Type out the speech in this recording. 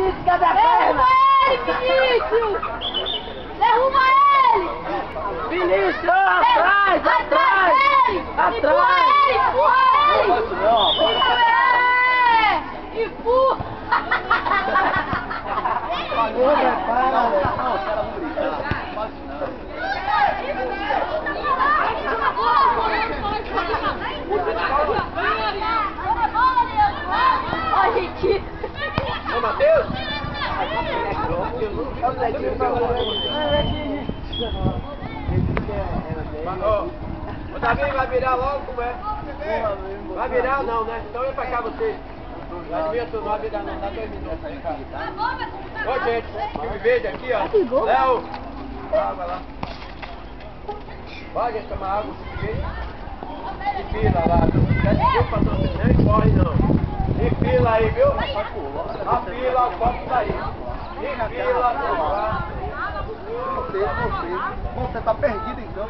Vinícius, cadê a perna? Vinícius! Derruba ele! Vinícius, atrás, atrás! Atrás! Empurra ele! Empurra! Ô, Matheus! Ô, Davi, vai virar logo, como é? Vai virar ou não, né? Então vem pra cá você. Não adianta, não vai virar não, dá 2 minutos aí, cara. Ô, gente, time verde aqui, ó. Léo! Vai lá. Vai, gente, tomar água, time verde. E fila lá, não corre não. E fila aí, viu? A fila, o copo tá aí. E fila, não vai. Você tá perdido então.